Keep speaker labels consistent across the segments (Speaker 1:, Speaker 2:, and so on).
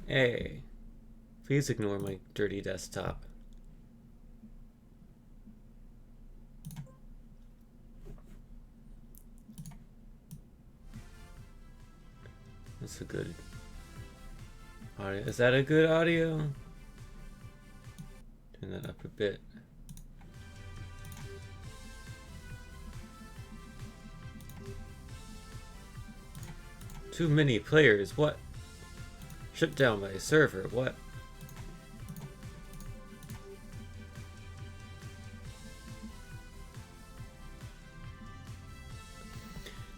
Speaker 1: Hey, please ignore my dirty desktop. That's a good audio. Is that a good audio? Turn that up a bit. Too many players. What? Shut down by a server. What?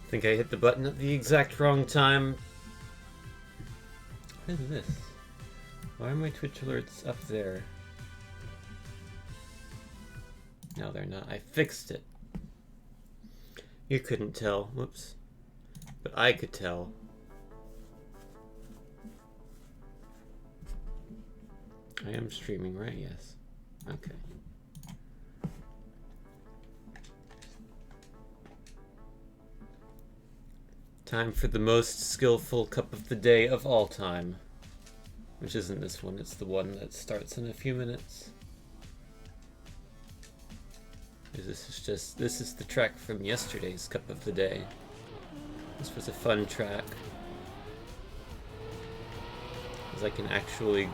Speaker 1: I think I hit the button at the exact wrong time. What is this? Why are my Twitch alerts up there? No, they're not. I fixed it. You couldn't tell. Whoops. But I could tell. I am streaming, right? Yes. Okay. Time for the most skillful cup of the day of all time. Which isn't this one, it's the one that starts in a few minutes. This is the track from yesterday's cup of the day. This was a fun track. It was like an actually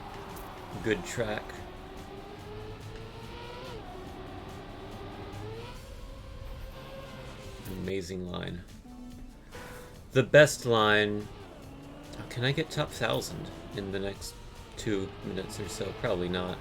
Speaker 1: good track. An amazing line. The best line. Oh, can I get top 1,000 in the next 2 minutes or so? Probably not.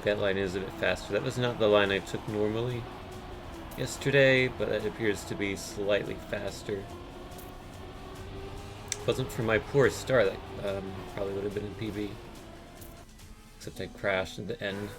Speaker 1: That line is a bit faster. That was not the line I took normally yesterday, but it appears to be slightly faster. If it wasn't for my poor start, that probably would have been in PB. Except I crashed at the end.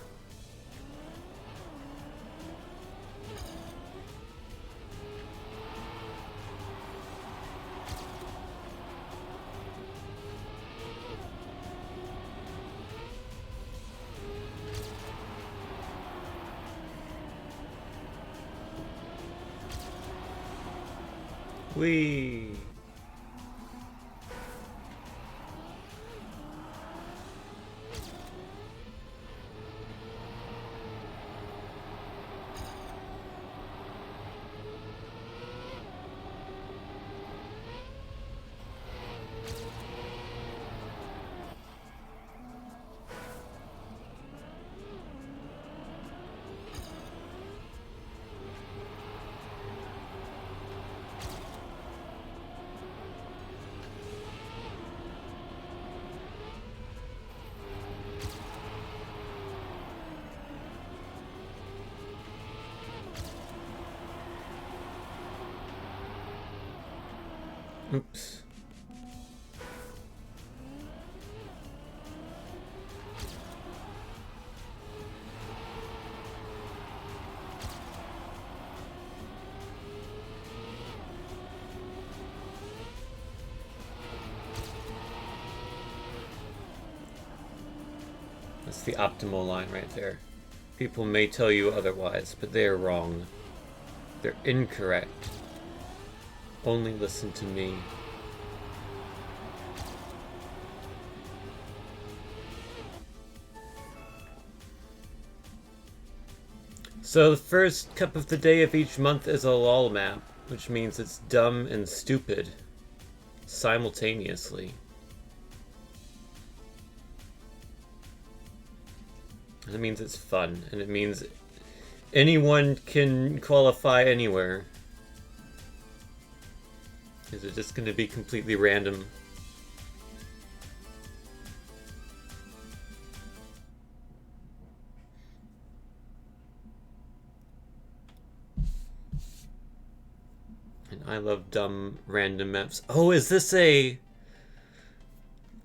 Speaker 1: Whee! Oops. That's the optimal line right there. People may tell you otherwise, but they are wrong. They're incorrect. Only listen to me. So the first cup of the day of each month is a lol map, which means it's dumb and stupid simultaneously. And it means it's fun, and it means anyone can qualify anywhere. Is it just going to be completely random? I love dumb random maps. Oh, is this a...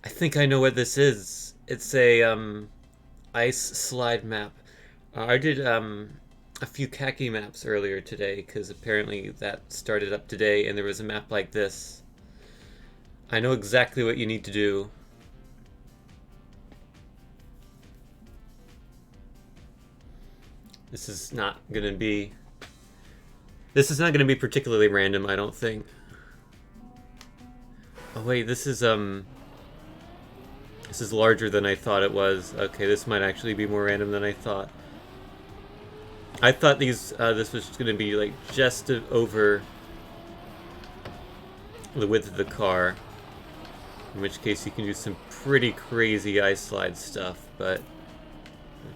Speaker 1: I think I know what this is. It's a ice slide map. I did a few khaki maps earlier today because apparently that started up today and there was a map like this. I know exactly what you need to do. This is not gonna be particularly random, I don't think. Oh wait, this is larger than I thought it was. Okay, this might actually be more random than I thought. I thought this was gonna be like just over the width of the car. In which case you can do some pretty crazy ice slide stuff, but it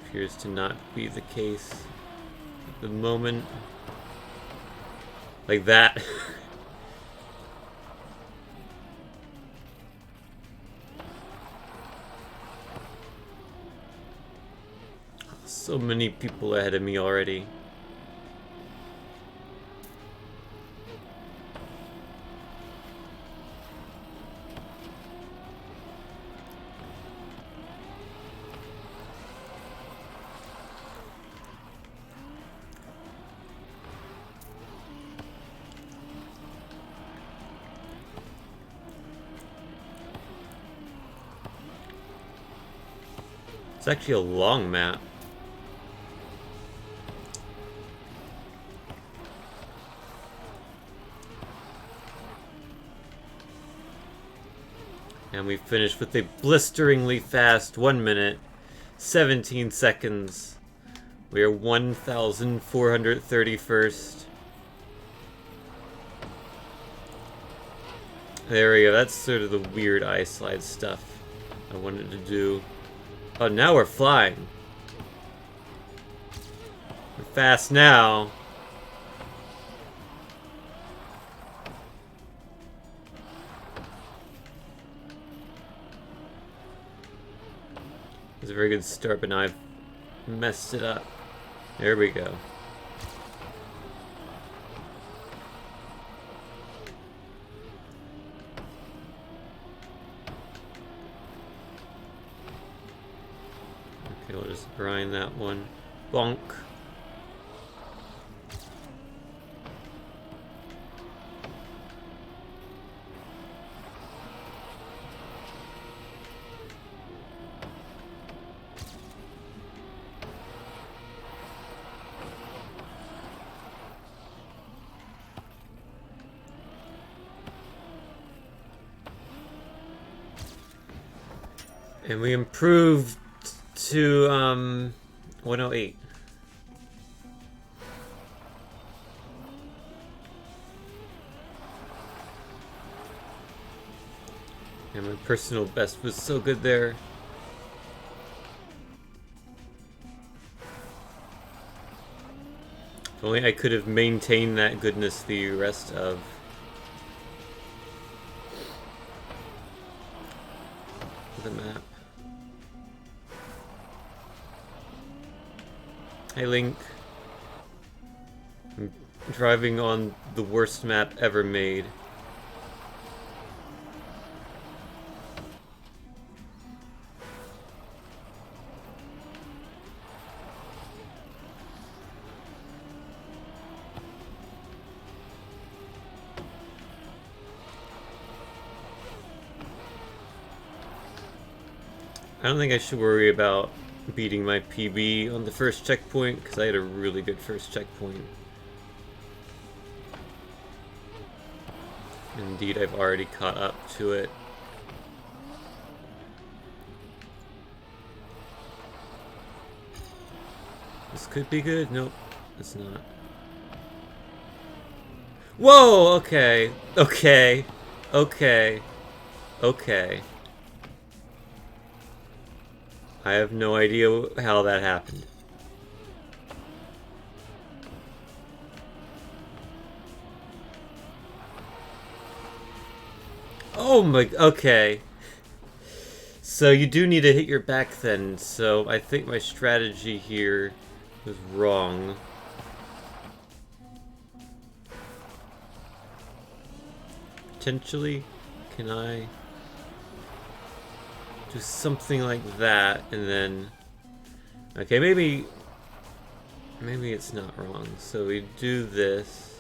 Speaker 1: appears to not be the case at the moment. Like that. So many people ahead of me already. It's actually a long map. And we finished with a blisteringly fast 1 minute, 17 seconds. We are 1,431st. There we go. That's sort of the weird ice slide stuff I wanted to do. Oh, now we're flying. We're fast now. It was a very good start, but now I've messed it up. There we go. Okay, we'll just grind that one. Bonk. And we improved to 108. And my personal best was so good there. If only I could have maintained that goodness the rest of the map. Hey Link, I'm driving on the worst map ever made. I don't think I should worry about beating my PB on the first checkpoint, because I had a really good first checkpoint. Indeed, I've already caught up to it. This could be good. Nope, it's not. Whoa! Okay. Okay. Okay. Okay. I have no idea how that happened. Oh my... Okay. So you do need to hit your back then, so I think my strategy here was wrong. potentially. Can I do something like that and then... Okay, maybe it's not wrong. So we do this.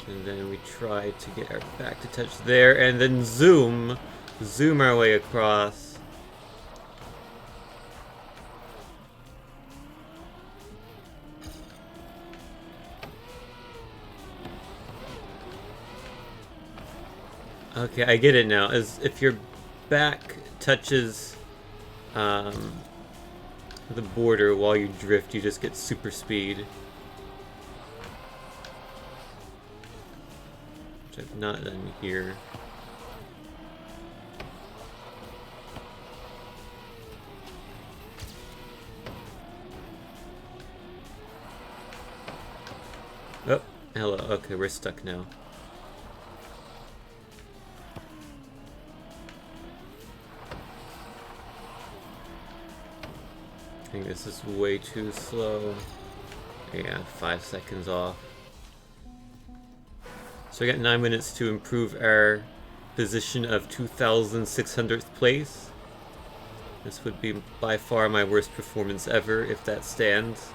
Speaker 1: And then we try to get our back to touch there and then zoom our way across. Okay, I get it now. As if your back touches the border while you drift, you just get super speed. Which I've not done here. Oh, hello. Okay, we're stuck now. I think this is way too slow. Yeah, 5 seconds off. So we got 9 minutes to improve our position of 2,600th place. This would be by far my worst performance ever, if that stands.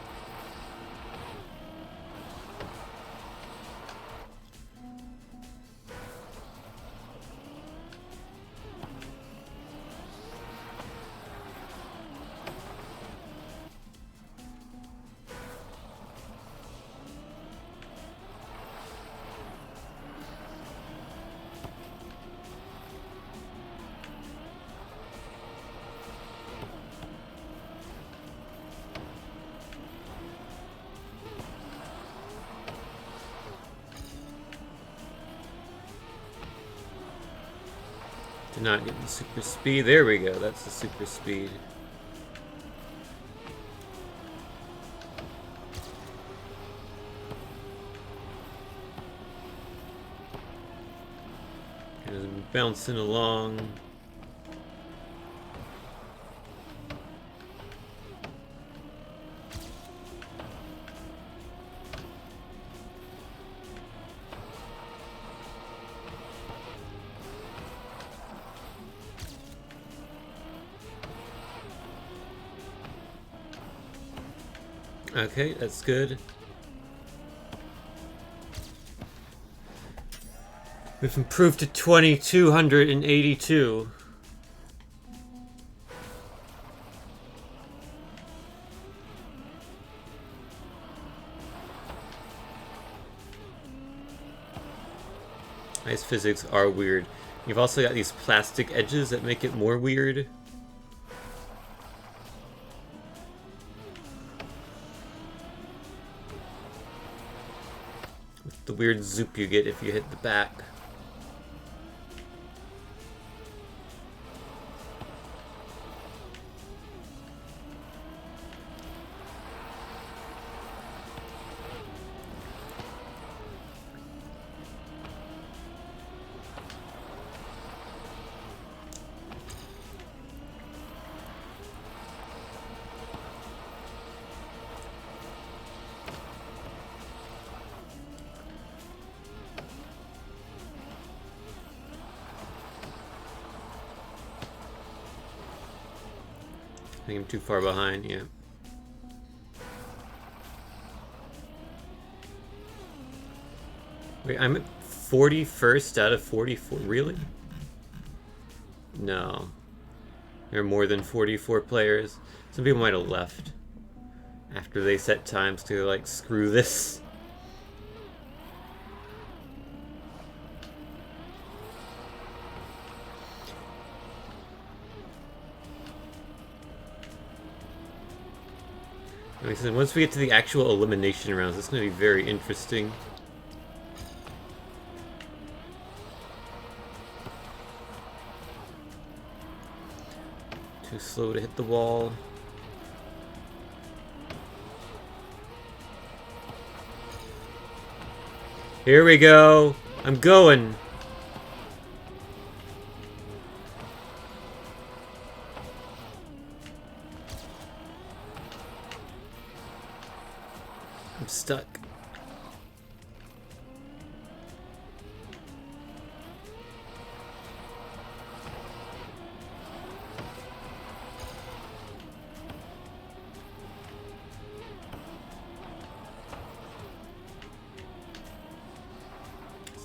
Speaker 1: Did not get the super speed. There we go. That's the super speed. Just bouncing along. Okay, that's good. We've improved to 2,282. Ice physics are weird. You've also got these plastic edges that make it more weird. The weird zoop you get if you hit the back. I think I'm too far behind, yeah. Wait, I'm at 41st out of 44. Really? No. There are more than 44 players. Some people might have left after they set times to, like, screw this. Like I said, once we get to the actual elimination rounds, it's going to be very interesting. Too slow to hit the wall. Here we go. I'm going. I'm stuck.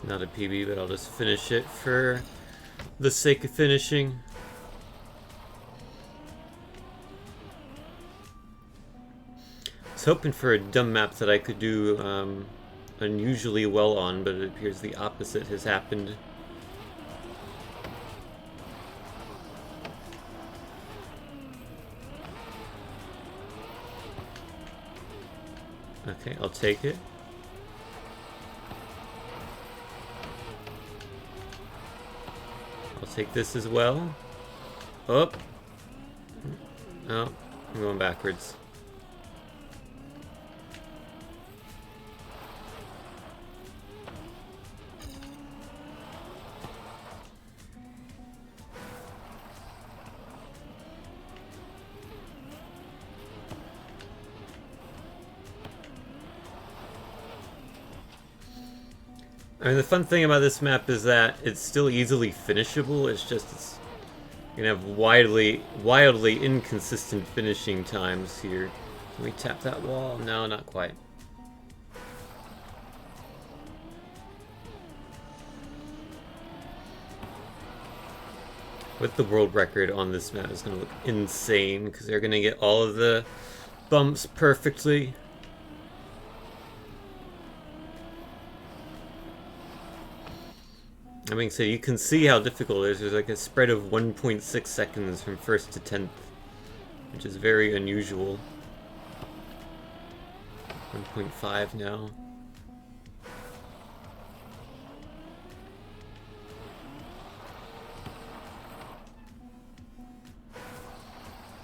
Speaker 1: It's not a PB, but I'll just finish it for the sake of finishing. I was hoping for a dumb map that I could do unusually well on, but it appears the opposite has happened. Okay, I'll take it. I'll take this as well. Oh! Oh, I'm going backwards. I mean, the fun thing about this map is that it's still easily finishable. It's just you're gonna have wildly inconsistent finishing times here. Can we tap that wall? No, not quite. With the world record on this map is gonna look insane because they're gonna get all of the bumps perfectly. I mean, so you can see how difficult it is. There's like a spread of 1.6 seconds from 1st to 10th, which is very unusual. 1.5 now.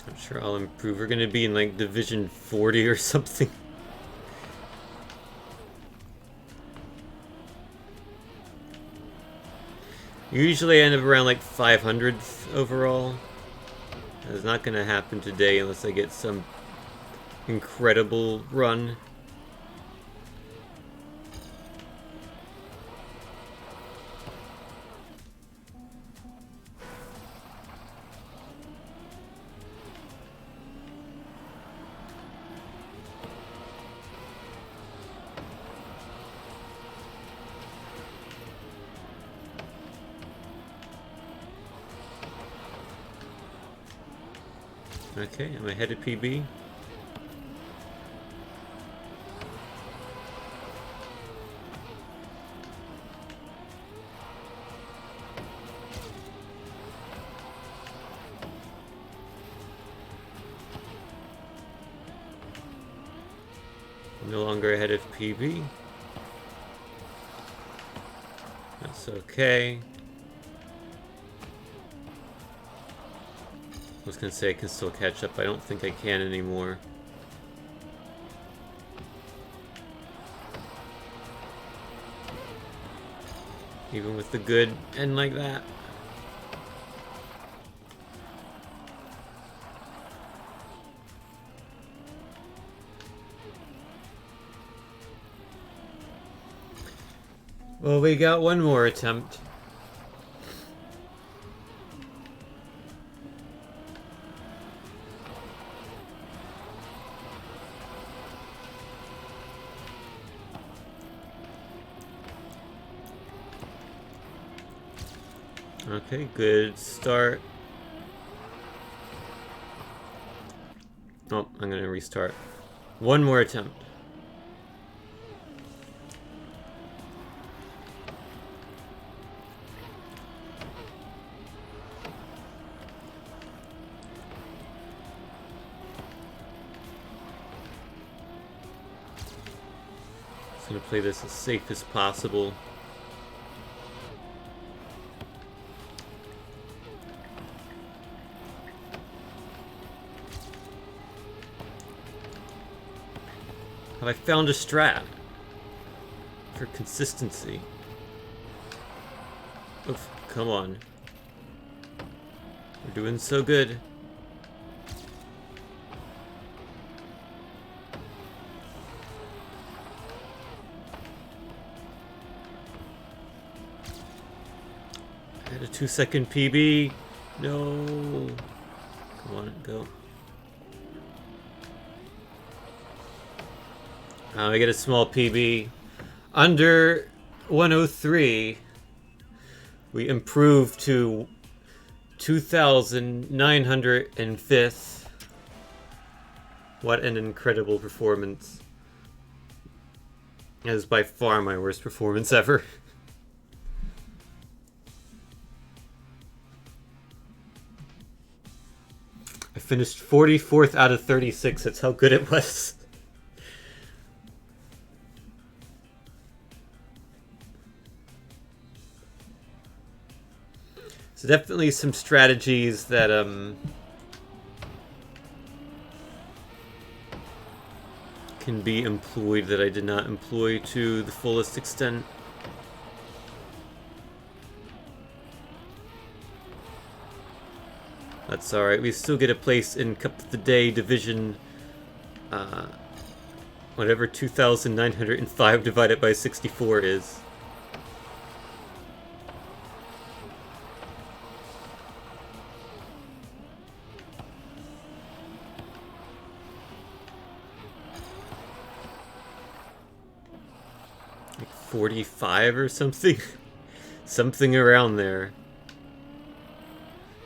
Speaker 1: I'm sure I'll improve. We're gonna be in like Division 40 or something. Usually I end up around like 500th overall. That's not gonna happen today unless I get some incredible run. Okay, I'm ahead of PB. No longer ahead of PB. That's okay. I was gonna say I can still catch up. I don't think I can anymore. Even with the good end like that. Well, we got one more attempt. Okay, good start. Oh, I'm gonna restart. One more attempt. Just gonna play this as safe as possible. Have I found a strat for consistency? Oof, come on. We're doing so good. I had a 2-second PB. No. Come on, go. I get a small PB. Under 103, we improved to 2,905th. What an incredible performance. That is by far my worst performance ever. I finished 44th out of 36. That's how good it was. So definitely some strategies that can be employed that I did not employ to the fullest extent. That's alright, we still get a place in Cup of the Day division, whatever 2,905 divided by 64 is. Like 45 or something? Something around there.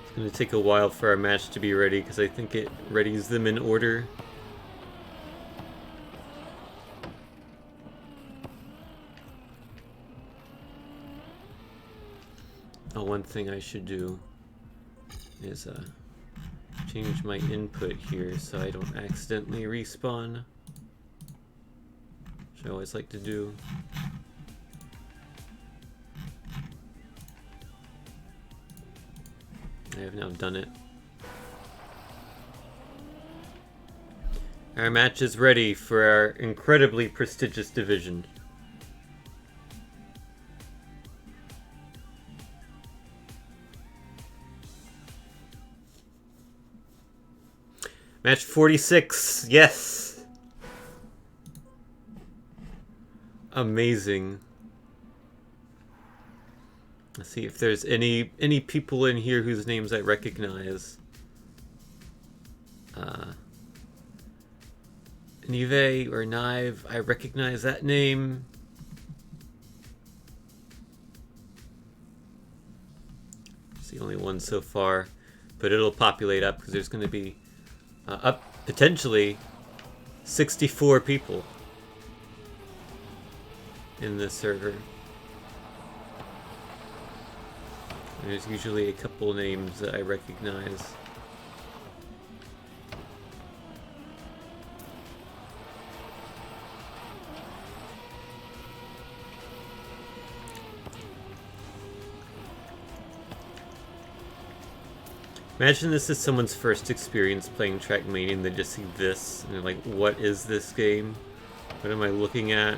Speaker 1: It's going to take a while for our match to be ready because I think it readies them in order. Oh, one thing I should do is change my input here so I don't accidentally respawn, which I always like to do. I have now done it. Our match is ready for our incredibly prestigious division. Match 46, yes! Amazing. Let's see if there's any people in here whose names I recognize. Nive or Nive, I recognize that name. It's the only one so far, but it'll populate up because there's going to be up potentially 64 people in this server. There's usually a couple names that I recognize. Imagine this is someone's first experience playing Trackmania and they just see this and they're like, what is this game? What am I looking at?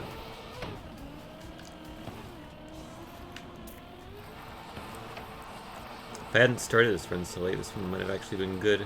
Speaker 1: If I hadn't started this run so late, this one might have actually been good.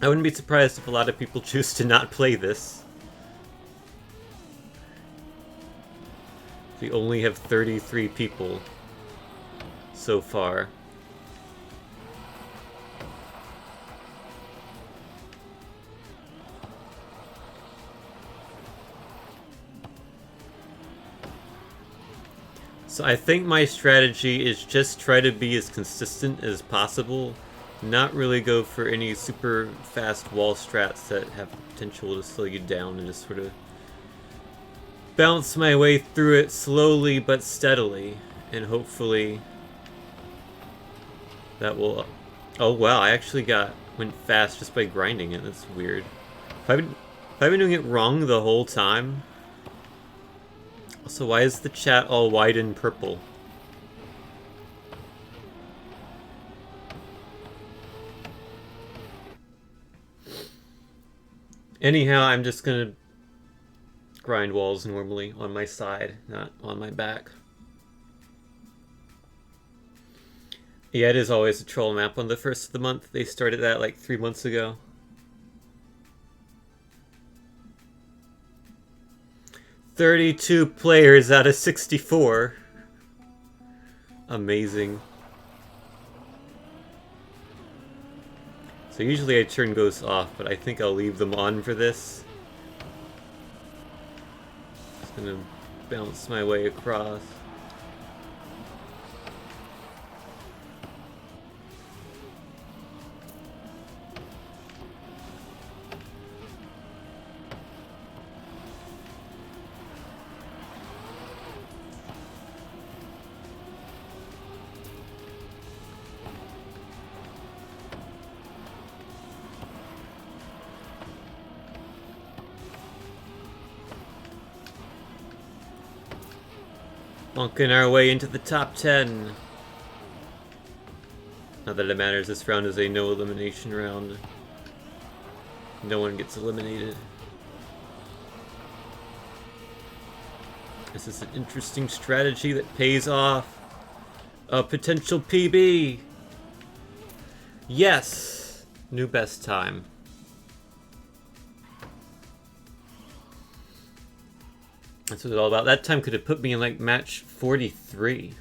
Speaker 1: I wouldn't be surprised if a lot of people choose to not play this. We only have 33 people so far. So I think my strategy is just try to be as consistent as possible. Not really go for any super fast wall strats that have the potential to slow you down, and just sort of bounce my way through it slowly but steadily, and hopefully that will... Oh wow, I actually went fast just by grinding it. That's weird. Have I been doing it wrong the whole time? Also, why is the chat all white and purple? Anyhow, I'm just gonna grind walls normally on my side, not on my back. Yeah, it is always a troll map on the first of the month. They started that like 3 months ago. 32 players out of 64. Amazing. So usually I turn ghosts off, but I think I'll leave them on for this. Just gonna bounce my way across. Bonking our way into the top 10. Not that it matters, this round is a no elimination round. No one gets eliminated. This is an interesting strategy that pays off. A potential PB. Yes! New best time. That's what it's all about. That time could have put me in like match 43.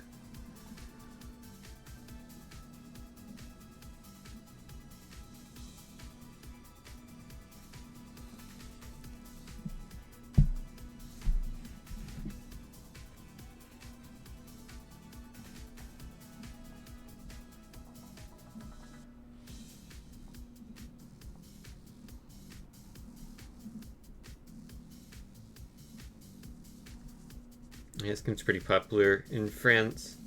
Speaker 1: Yeah, this game's pretty popular in France.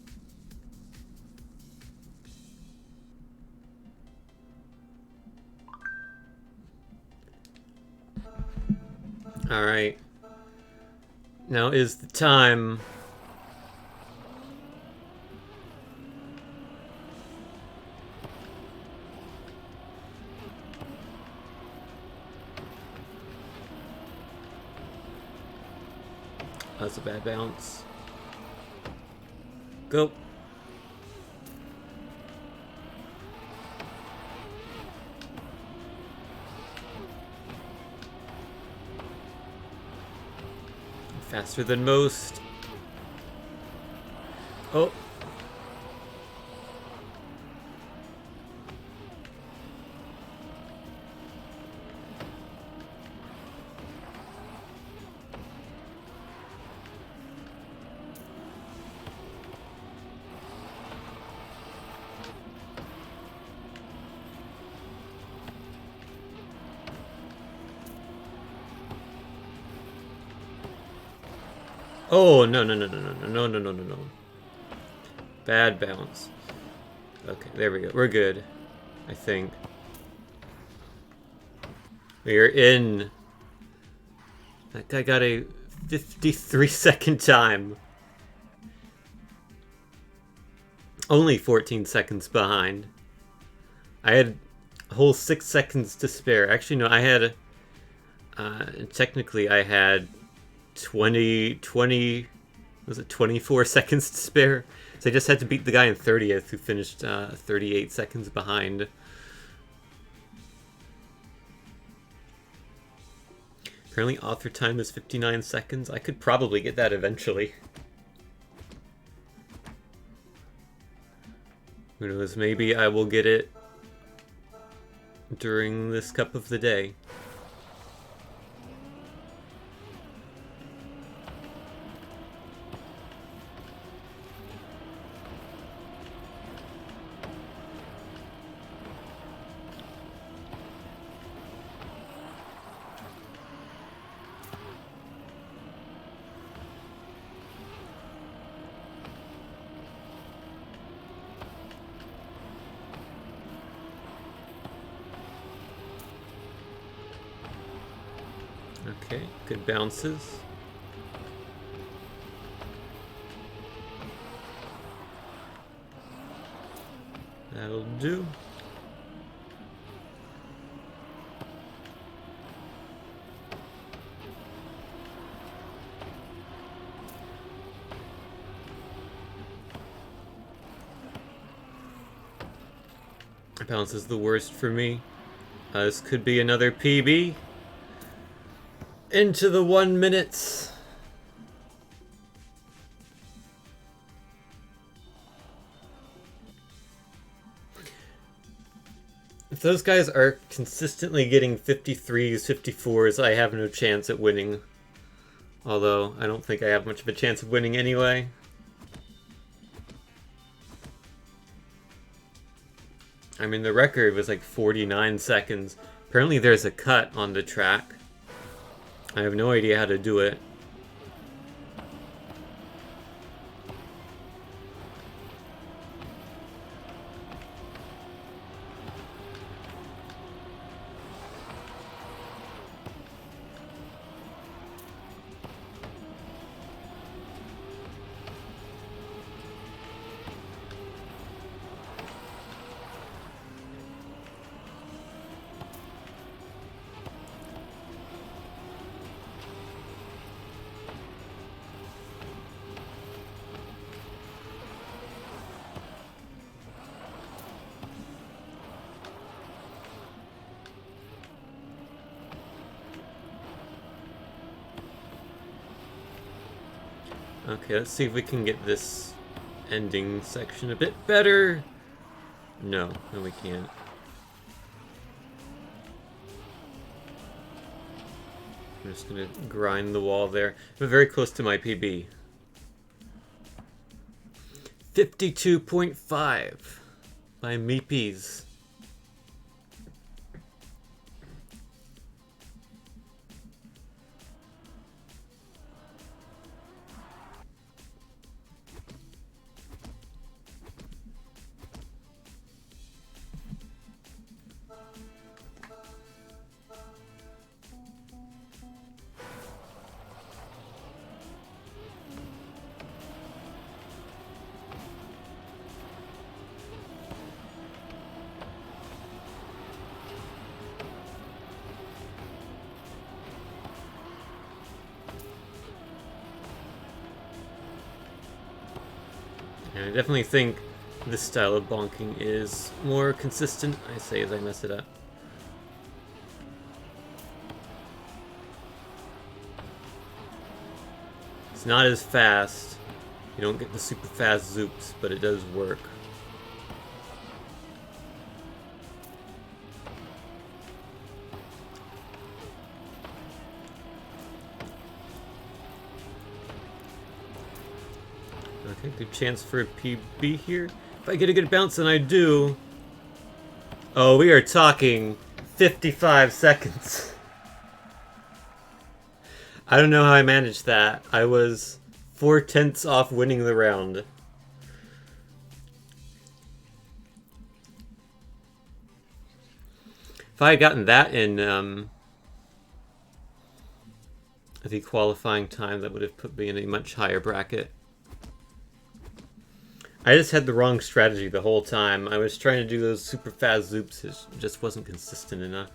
Speaker 1: Alright. Now is the time. That's a bad bounce. Go. Faster than most. Oh. Oh, no, no, no, no, no, no, no, no, no, no. Bad bounce. Okay, there we go. We're good. I think. We're in. That guy got a 53-second time. Only 14 seconds behind. I had a whole 6 seconds to spare. Actually, no, I had... technically, I had 20... Was it 24 seconds to spare? So I just had to beat the guy in 30th who finished 38 seconds behind. Currently author time is 59 seconds. I could probably get that eventually. Who knows, maybe I will get it during this cup of the day. Okay, good bounces. That'll do. bounce is the worst for me. This could be another PB. Into the 1 minutes. If those guys are consistently getting 53s, 54s, I have no chance at winning. Although, I don't think I have much of a chance of winning anyway. I mean, the record was like 49 seconds. Apparently there's a cut on the track. I have no idea how to do it. Okay, let's see if we can get this ending section a bit better. No, we can't. I'm just gonna grind the wall there. I'm very close to my PB. 52.5 by Meepies. And I definitely think this style of bonking is more consistent, I say as I mess it up. It's not as fast. You don't get the super fast zoops, but it does work. Okay, good chance for a PB here. If I get a good bounce, and I do... Oh, we are talking 55 seconds. I don't know how I managed that. I was 4/10 off winning the round. If I had gotten that in the qualifying time, that would have put me in a much higher bracket. I just had the wrong strategy the whole time. I was trying to do those super fast zoops. It just wasn't consistent enough.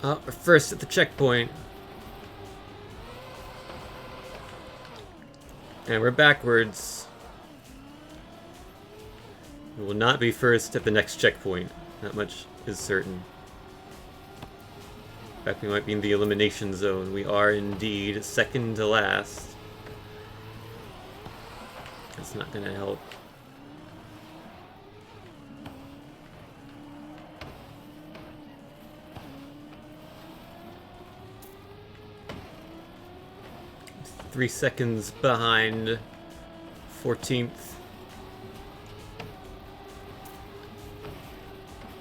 Speaker 1: Oh, we're first at the checkpoint. And we're backwards. We will not be first at the next checkpoint. That much is certain. In fact, we might be in the elimination zone. We are indeed second to last. That's not going to help. Three seconds behind 14th.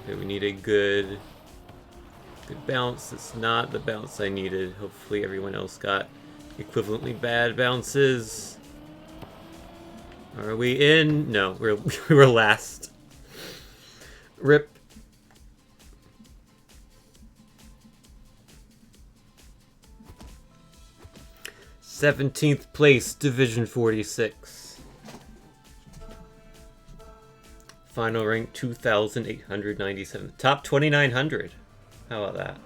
Speaker 1: Okay, we need a good bounce. It's not the bounce I needed. Hopefully everyone else got equivalently bad bounces. Are we in? No, we were last. RIP. Seventeenth place, Division 46. Final rank 2,897. Top 2,900. How about that?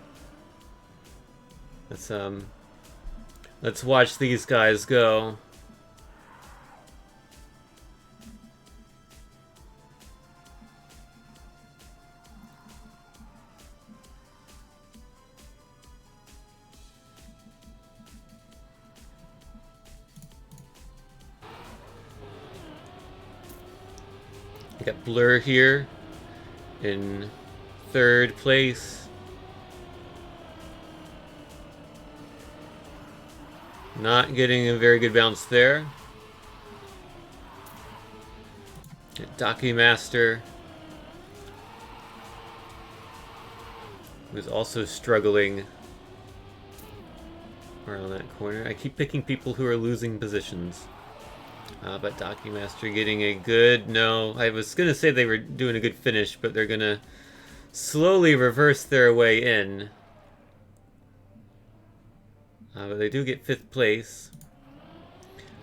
Speaker 1: Let's watch these guys go. We got Blur here in 3rd place. Not getting a very good bounce there. Daki Master, who's also struggling around that corner. I keep picking people who are losing positions. But Daki Master getting a good... No, I was going to say they were doing a good finish, but they're going to slowly reverse their way in. But they do get 5th place.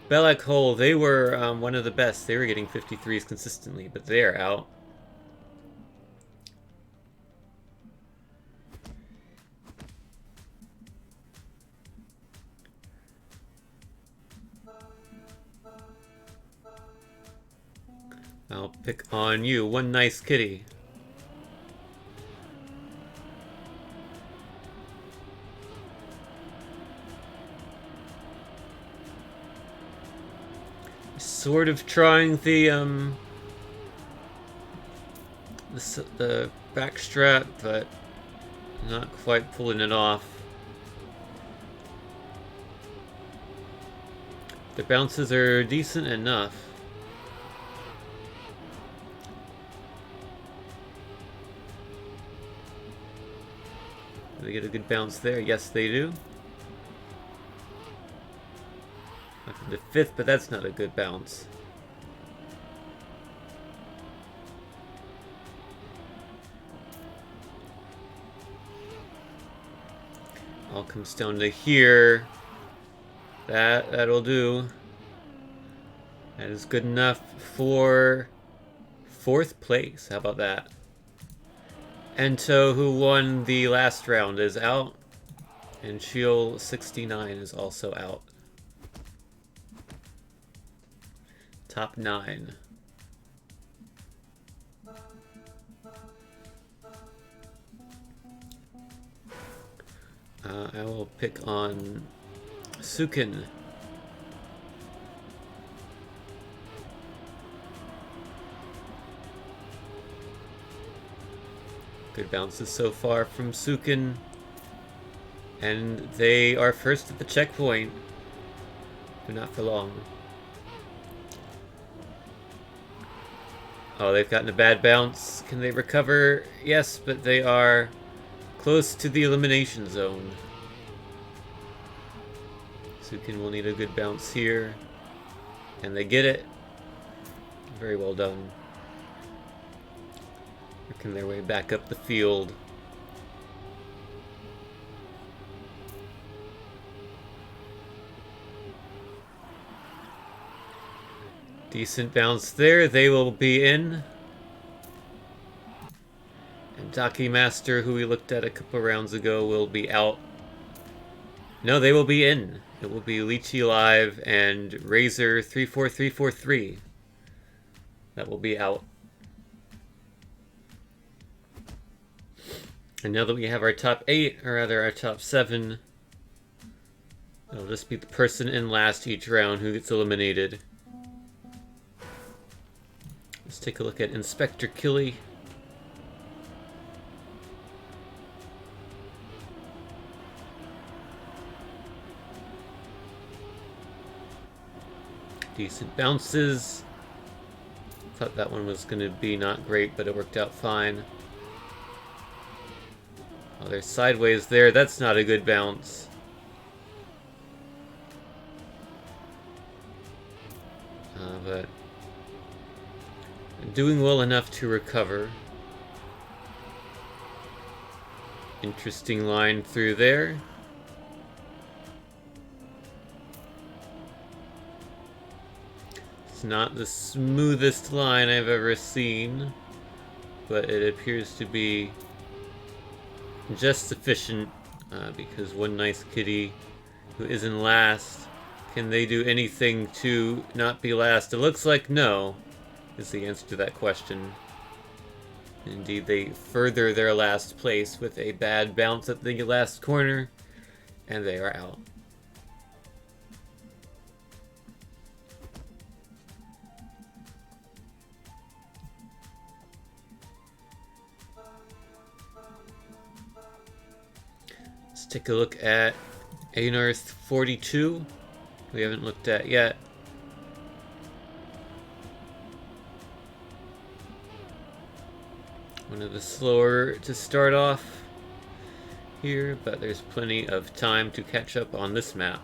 Speaker 1: Belak Hole, they were one of the best. They were getting 53s consistently, but they are out. I'll pick on you. One nice kitty. Sort of trying the backstrap, but not quite pulling it off. The bounces are decent enough. Do they get a good bounce there? Yes, they do. Up to the 5th, but that's not a good bounce. All comes down to here. That'll do. That is good enough for 4th place. How about that? Ento, who won the last round, is out. And Shiel 69 is also out. Top 9. I will pick on Sukin. Good bounces so far from Sukin. And they are first at the checkpoint. But not for long. Oh, they've gotten a bad bounce. Can they recover? Yes, but they are close to the elimination zone. Sukin will need a good bounce here. And they get it. Very well done. Working their way back up the field. Decent bounce there. They will be in. And Daki Master, who we looked at a couple rounds ago, will be out. No, they will be in. It will be Lychee Live and Razor 34343. That will be out. And now that we have our top 8, or rather our top 7, it'll just be the person in last each round who gets eliminated. Let's take a look at Inspector Killy. Decent bounces. Thought that one was going to be not great, but it worked out fine. Oh, they're sideways there. That's not a good bounce. But doing well enough to recover. Interesting line through there. It's not the smoothest line I've ever seen, but it appears to be just sufficient because one nice kitty who isn't last, can they do anything to not be last? It looks like no is the answer to that question. Indeed, they further their last place with a bad bounce at the last corner, and they are out. Let's take a look at Einarth 42. We haven't looked at yet. One of the slower to start off here, but there's plenty of time to catch up on this map.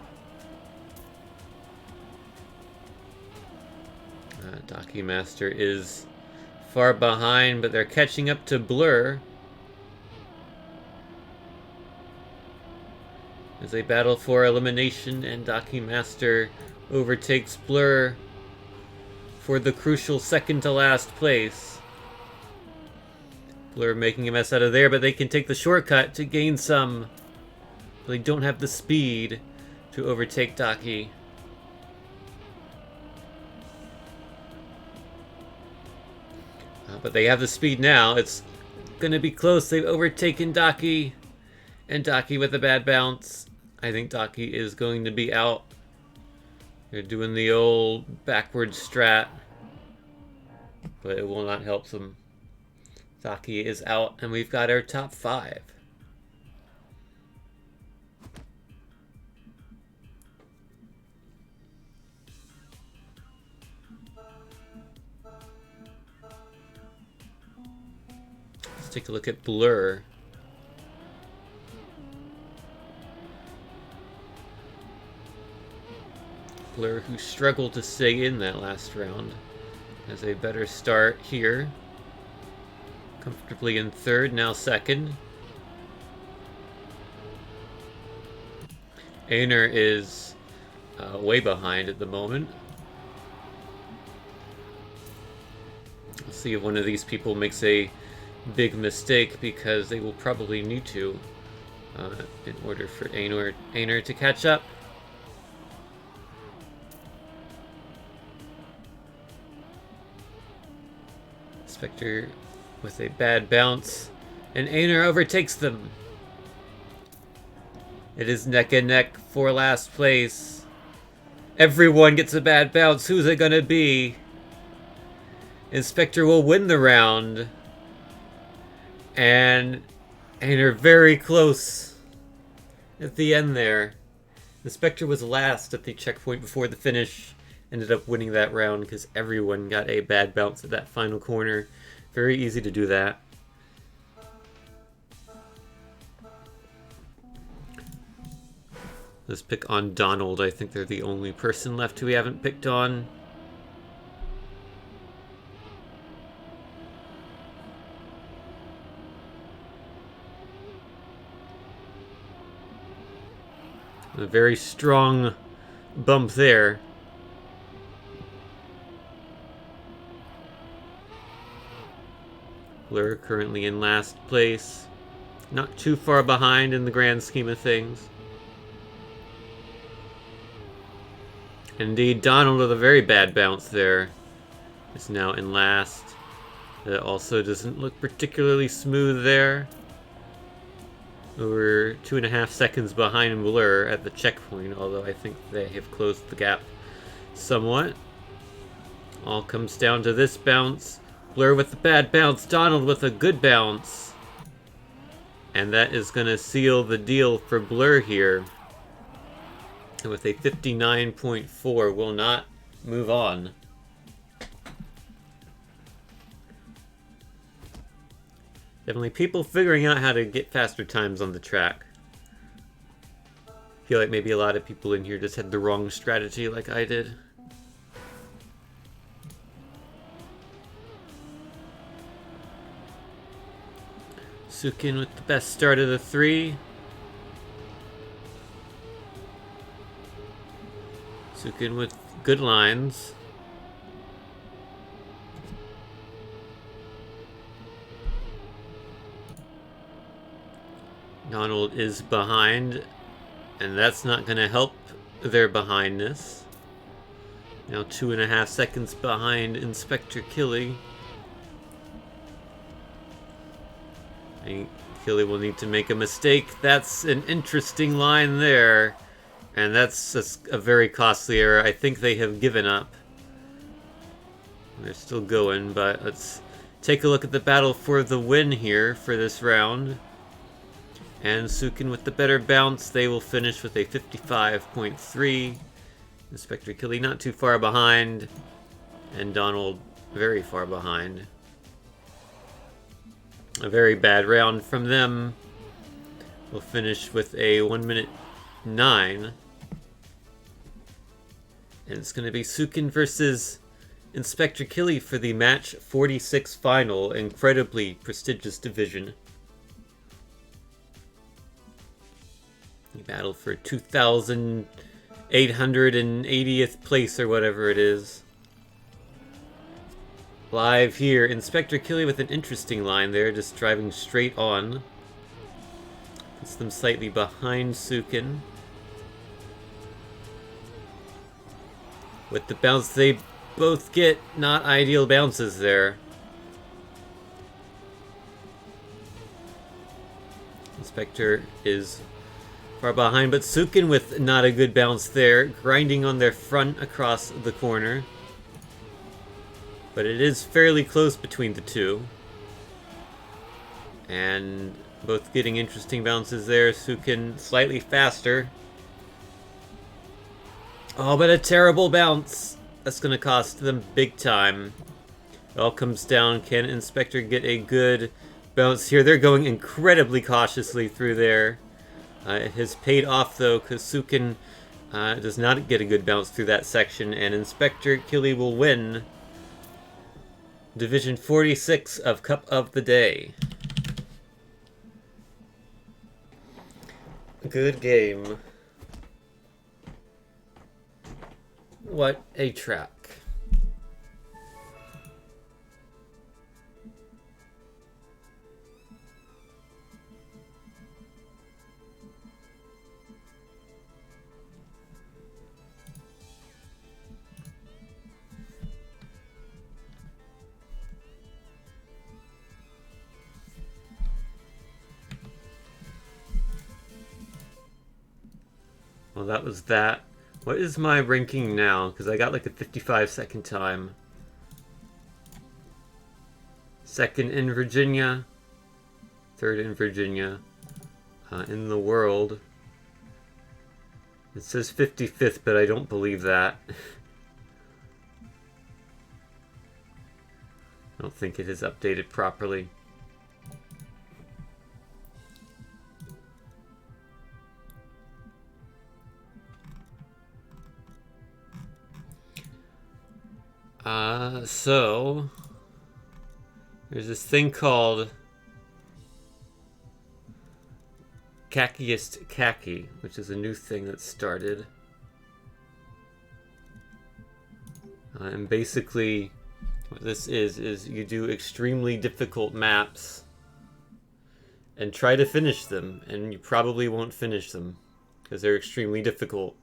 Speaker 1: Docky Master is far behind, but they're catching up to Blur as they battle for elimination, and Docky Master overtakes Blur for the crucial second to last place. Blur making a mess out of there, but they can take the shortcut to gain some. They don't have the speed to overtake Docky. But they have the speed now. It's going to be close. They've overtaken Docky. And Docky with a bad bounce. I think Docky is going to be out. They're doing the old backward strat. But it will not help them. Docky is out, and we've got our top 5. Let's take a look at Blur. Blur, who struggled to stay in that last round, has a better start here. Comfortably in third, now second. Einar is way behind at the moment. Let's see if one of these people makes a big mistake, because they will probably need to in order for Einar to catch up. Spectre with a bad bounce, and Einar overtakes them. It is neck and neck for last place. Everyone gets a bad bounce. Who's it gonna be? Inspector will win the round. And Einar very close at the end there. Inspector was last at the checkpoint before the finish. Ended up winning that round because everyone got a bad bounce at that final corner. Very easy to do that. Let's pick on Donald. I think they're the only person left who we haven't picked on. A very strong bump there. Blur currently in last place. Not too far behind in the grand scheme of things. Indeed, Donald with a very bad bounce there is now in last. It also doesn't look particularly smooth there. Over 2.5 seconds behind Blur at the checkpoint, although I think they have closed the gap somewhat. All comes down to this bounce. Blur with the bad bounce, Donald with a good bounce. And that is going to seal the deal for Blur here. And with a 59.4, will not move on. Definitely people figuring out how to get faster times on the track. I feel like maybe a lot of people in here just had the wrong strategy like I did. Sukin with the best start of the 3. Sukin with good lines. Donald is behind, and that's not going to help their behindness. Now 2.5 seconds behind Inspector Killy. And Killy will need to make a mistake. That's an interesting line there. And that's a very costly error. I think they have given up. They're still going, but let's take a look at the battle for the win here for this round. And Sukin with the better bounce. They will finish with a 55.3. Inspector Killy not too far behind. And Donald very far behind. A very bad round from them. We'll finish with a 1:09. And it's going to be Sukin versus Inspector Killy for the match 46 final. Incredibly prestigious division. He battled for 2,880th place or whatever it is. Live here, Inspector Killy with an interesting line there, just driving straight on. Puts them slightly behind Sukin. With the bounce they both get, not ideal bounces there. Inspector is far behind, but Sukin with not a good bounce there, grinding on their front across the corner. But it is fairly close between the two. And both getting interesting bounces there. Sukin slightly faster. Oh, but a terrible bounce. That's going to cost them big time. It all comes down. Can Inspector get a good bounce here? They're going incredibly cautiously through there. It has paid off, though, because Sukin does not get a good bounce through that section. And Inspector Killy will win Division 46 of Cup of the Day. Good game. What a track. Well, that was that. What is my ranking now? Because I got like a 55-second time. Second in Virginia. Third in Virginia. In the world. It says 55th, but I don't believe that. I don't think it is updated properly. So there's this thing called Khakkiest Khaki, which is a new thing that started. And basically what this is you do extremely difficult maps and try to finish them, and you probably won't finish them because they're extremely difficult.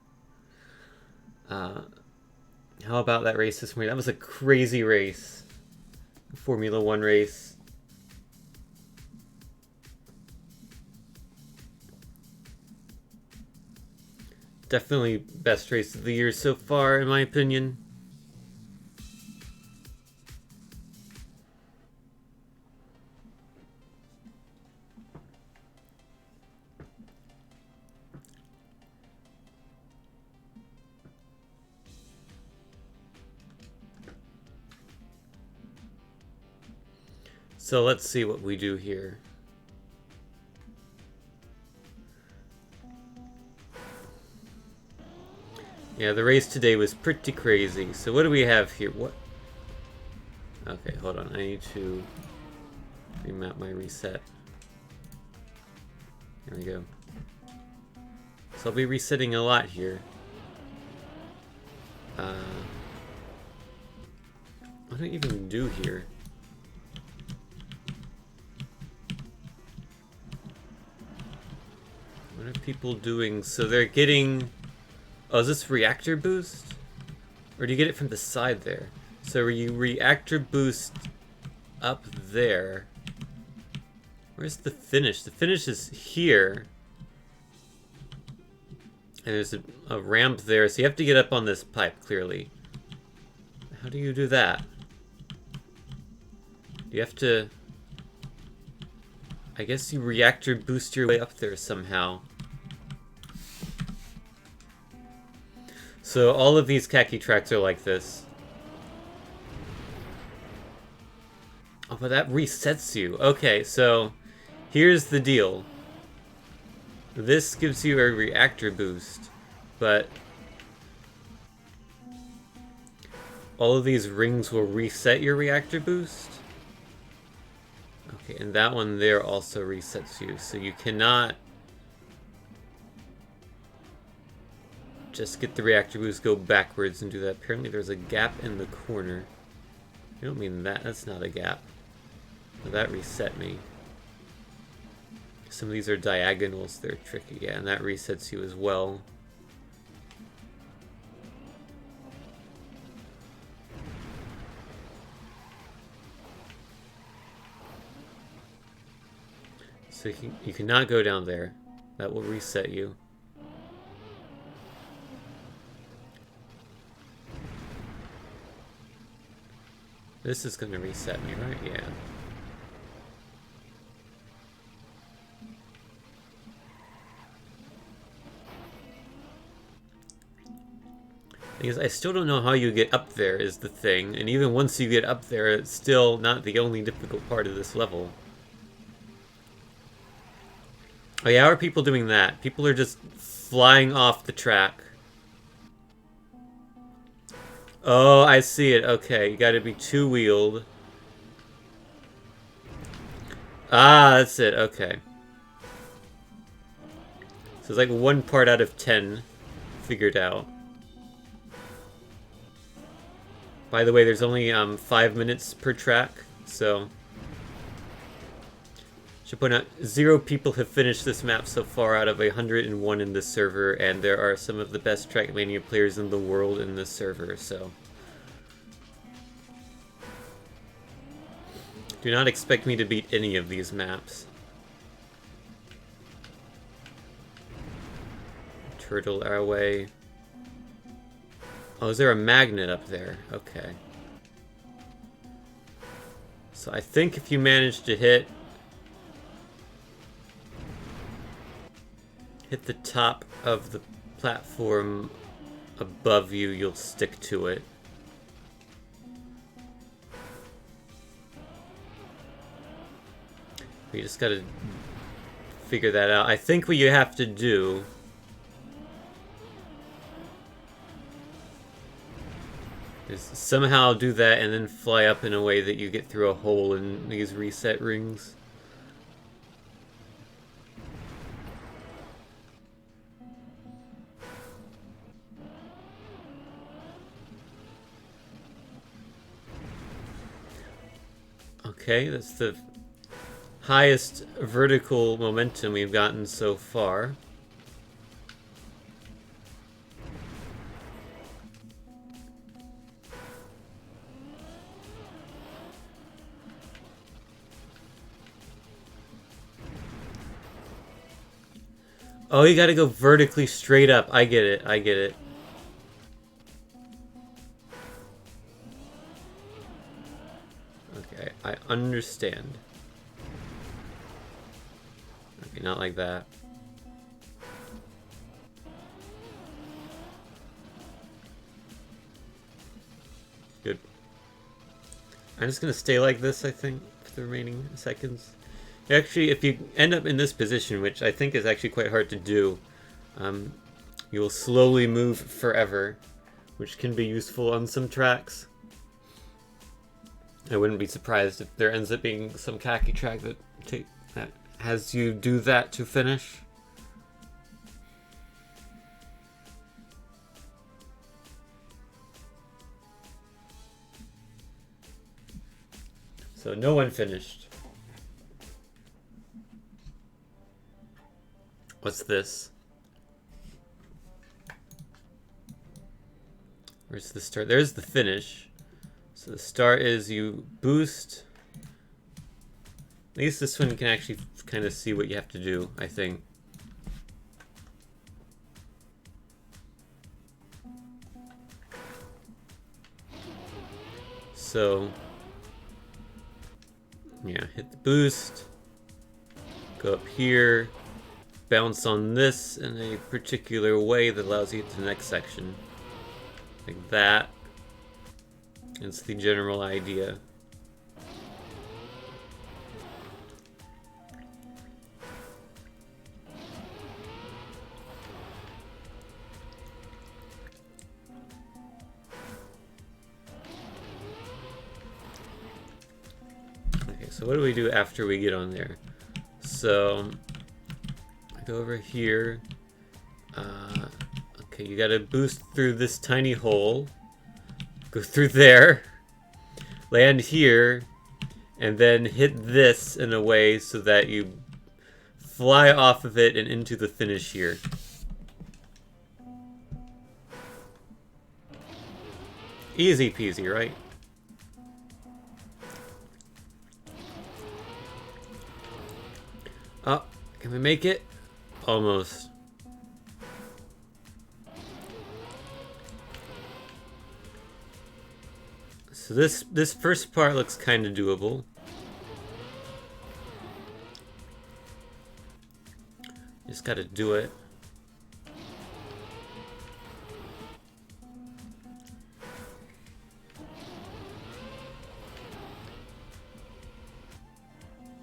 Speaker 1: How about that race this morning? That was a crazy race. Formula 1 race. Definitely best race of the year so far, in my opinion. So let's see what we do here. Yeah, the race today was pretty crazy. So what do we have here? What? Okay, hold on. I need to remap my reset. Here we go. So I'll be resetting a lot here. What do I even do here? What are people doing? So they're getting... Oh, is this reactor boost? Or do you get it from the side there? So you reactor boost up there. Where's the finish? The finish is here. And there's a ramp there, so you have to get up on this pipe, clearly. How do you do that? You have to... I guess you reactor boost your way up there somehow. So all of these khaki tracks are like this. Oh, but that resets you. Okay, so here's the deal. This gives you a reactor boost, but all of these rings will reset your reactor boost. Okay, and that one there also resets you, so you cannot just get the reactor boost, go backwards and do that. Apparently there's a gap in the corner. I don't mean that, that's not a gap. That reset me. Some of these are diagonals, they're tricky, yeah, and that resets you as well. So you cannot go down there. That will reset you. This is going to reset me, right? Yeah. Because I still don't know how you get up there is the thing, and even once you get up there, it's still not the only difficult part of this level. Oh yeah, how are people doing that? People are just flying off the track. Oh, I see it. Okay, you gotta be two-wheeled. Ah, that's it. Okay. So it's like 1 part out of 10 figured out. By the way, there's only 5 minutes per track, so... Should point out, 0 people have finished this map so far out of 101 in this server, and there are some of the best Trackmania players in the world in this server, so... Do not expect me to beat any of these maps. Turtle our way. Oh, is there a magnet up there? Okay. So I think if you manage to hit the top of the platform above you, you'll stick to it. We just gotta figure that out. I think what you have to do is somehow do that and then fly up in a way that you get through a hole in these reset rings. Okay, that's the highest vertical momentum we've gotten so far. Oh, you gotta go vertically straight up. I get it, I get it. Okay, I understand. Okay, not like that. Good. I'm just gonna stay like this, I think, for the remaining seconds. Actually, if you end up in this position, which I think is actually quite hard to do, you will slowly move forever, which can be useful on some tracks. I wouldn't be surprised if there ends up being some khaki track that has you do that to finish. So no one finished. What's this? Where's the start? There's the finish. So the start is you boost. At least this one you can actually kind of see what you have to do, I think. So, yeah, hit the boost. Go up here. Bounce on this in a particular way that allows you to get to the next section. Like that. It's the general idea. Okay, so what do we do after we get on there? So, I go over here. Okay, you gotta boost through this tiny hole. Go through there. Land here. And then hit this in a way so that you fly off of it and into the finish here. Easy peasy, right? Oh, can we make it? Almost. So this first part looks kind of doable. Just gotta do it.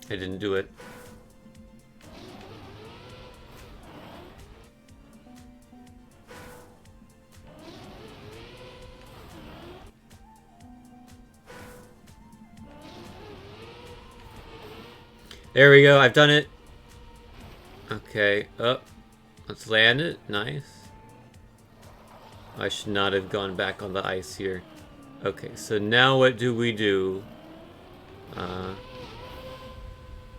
Speaker 1: I didn't do it. There we go, I've done it. Okay, up. Let's land it. Nice. I should not have gone back on the ice here. Okay, so now what do we do? Oh,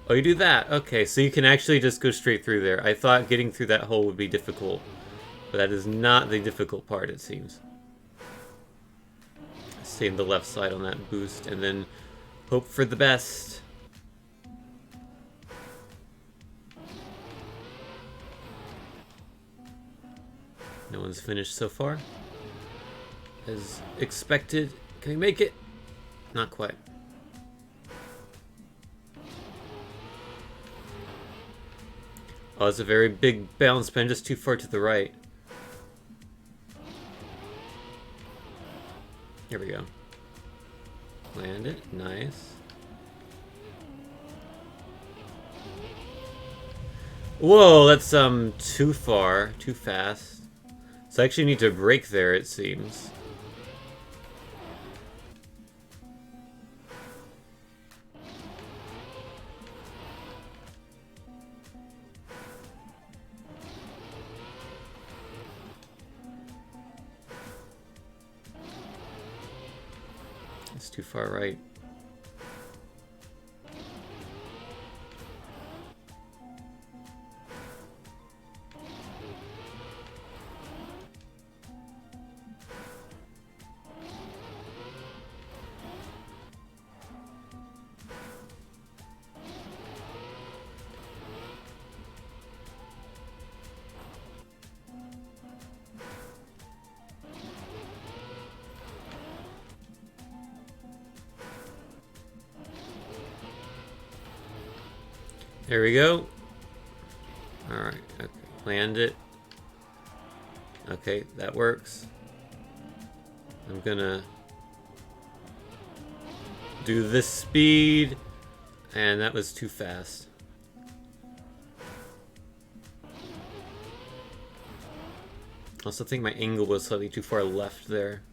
Speaker 1: you do that. Okay, so you can actually just go straight through there. I thought getting through that hole would be difficult. But that is not the difficult part, it seems. Stay on the left side on that boost, and then hope for the best. No one's finished so far. As expected. Can we make it? Not quite. Oh, it's a very big bounce, but I'm just too far to the right. Here we go. Land it. Nice. Whoa, that's too far. Too fast. So I actually need to brake there, it seems. It's too far right. There we go. Alright, okay. Land it. Okay, that works. I'm gonna do this speed, and that was too fast. Also think my angle was slightly too far left there.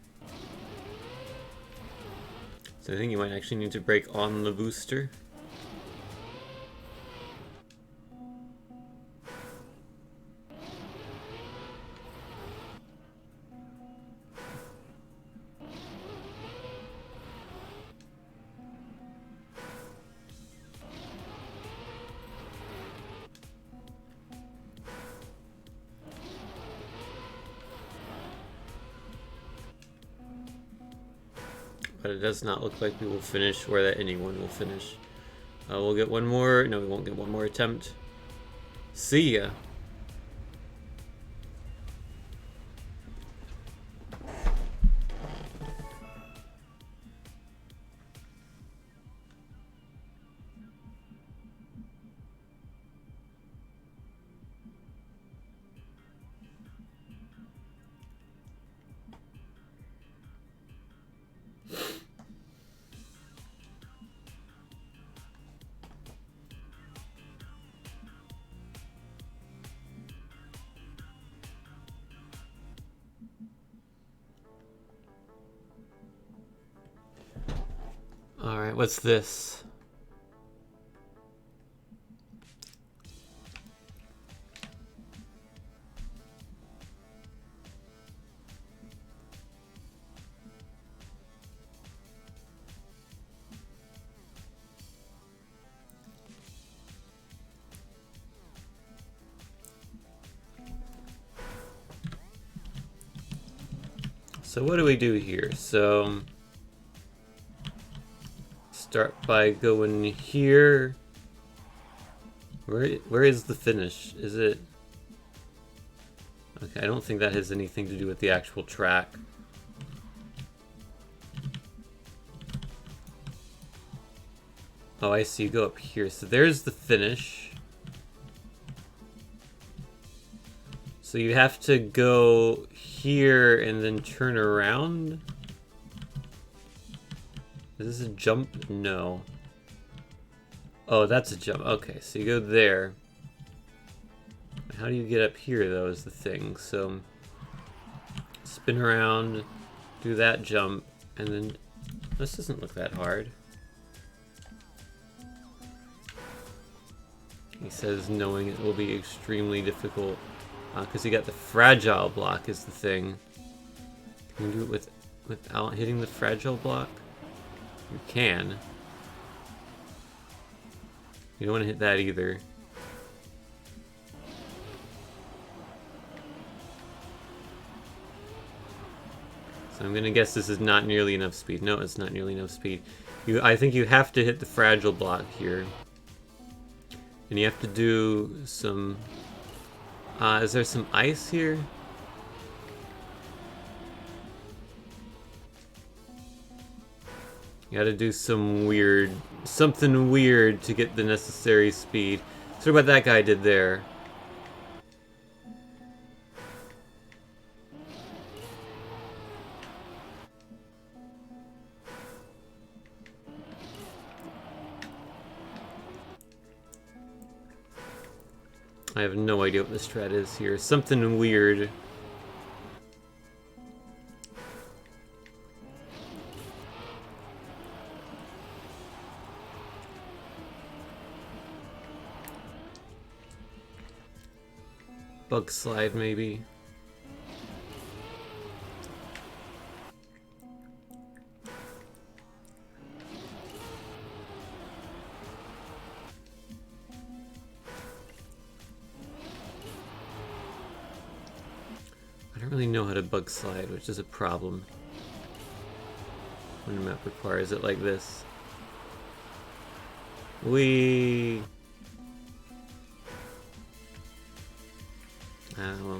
Speaker 1: So I think you might actually need to brake on the booster. but it does not look like we will finish, or that anyone will finish. We'll get one more. No, we won't get one more attempt. See ya. Alright, what's this? So what do we do here? So start by going here. Where is the finish? Is it... Okay, I don't think that has anything to do with the actual track. Oh, I see. You go up here. So there's the finish. So you have to go here and then turn around? Is this a jump? No. Oh, that's a jump. Okay, so you go there. How do you get up here, though, is the thing. So, spin around, do that jump, and then... This doesn't look that hard. He says knowing it will be extremely difficult. Because you got the fragile block is the thing. Can you do it without hitting the fragile block? You can. You don't want to hit that either. So I'm gonna guess this is not nearly enough speed. No, it's not nearly enough speed. I think you have to hit the fragile block here. And you have to do some... is there some ice here? You gotta do something weird to get the necessary speed. So what that guy did there. I have no idea what the strat is here. Something weird. Bug slide, maybe. I don't really know how to bug slide, which is a problem when a map requires it like this. Well,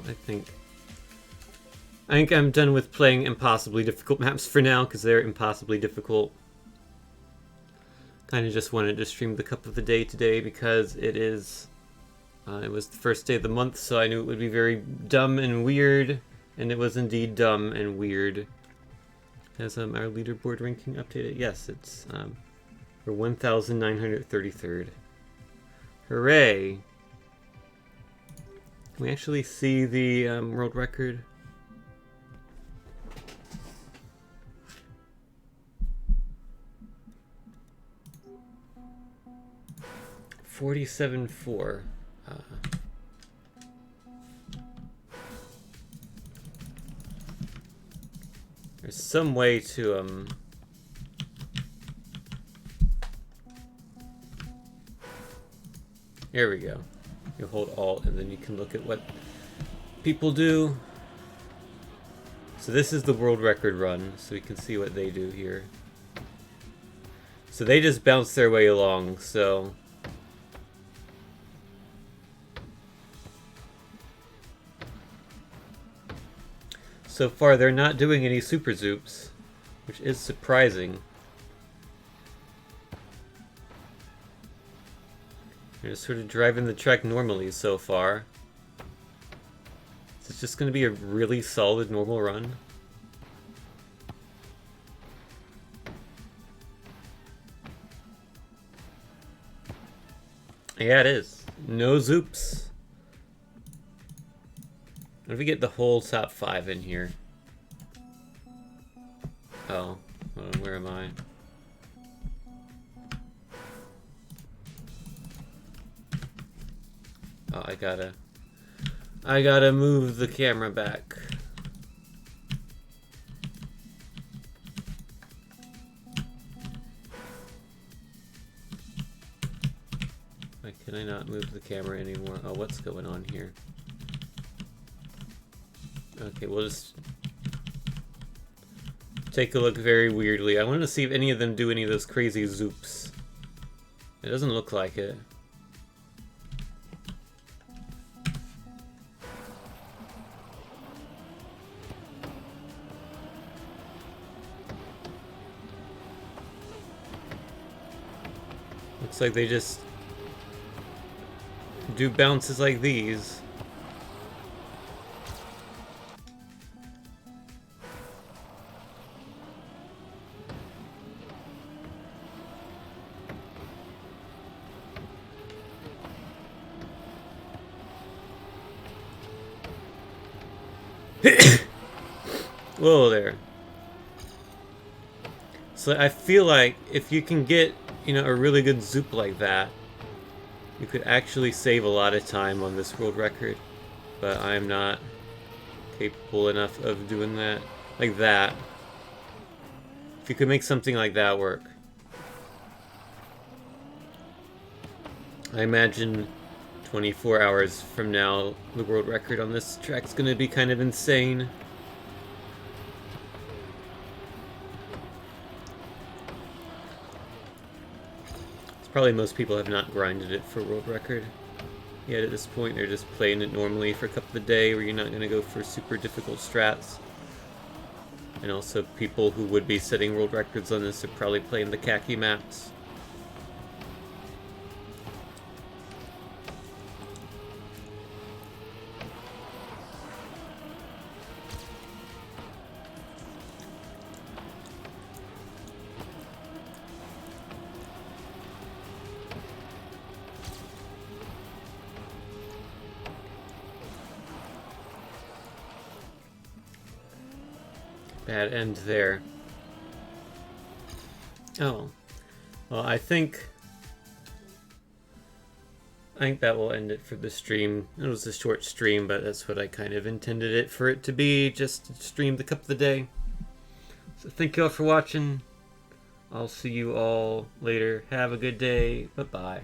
Speaker 1: I think I'm done with playing impossibly difficult maps for now, because they're impossibly difficult. Kind of just wanted to stream the Cup of the Day today because it was the first day of the month, so I knew it would be very dumb and weird, and it was indeed dumb and weird. Has our leaderboard ranking updated? Yes, it's we're 1,933rd. Hooray! Can we actually see the world record? $47.4. There's some way to Here we go. You hold Alt and then you can look at what people do. So this is the world record run, so we can see what they do here. So they just bounce their way along, so... So far, they're not doing any super zoops, which is surprising. They're just sort of driving the track normally so far. Is this just going to be a really solid normal run? Yeah, it is. No zoops. What if we get the whole top 5 in here? Oh, where am I? Oh, I gotta move the camera back. Why can I not move the camera anymore? Oh, what's going on here? Okay, we'll just take a look very weirdly. I wanted to see if any of them do any of those crazy zoops. It doesn't look like it. Looks like they just do bounces like these. Whoa there. So I feel like if you can get, you know, a really good zoop like that, you could actually save a lot of time on this world record. But I'm not capable enough of doing that. Like that. If you could make something like that work. I imagine 24 hours from now, the world record on this track's gonna be kind of insane. Probably most people have not grinded it for world record yet at this point. They're just playing it normally for a couple of days where you're not going to go for super difficult strats. And also people who would be setting world records on this are probably playing the khaki maps. Bad end there. Oh. Well, I think that will end it for the stream. It was a short stream, but that's what I kind of intended it for it to be. Just stream the cup of the day. So thank you all for watching. I'll see you all later. Have a good day. Bye-bye.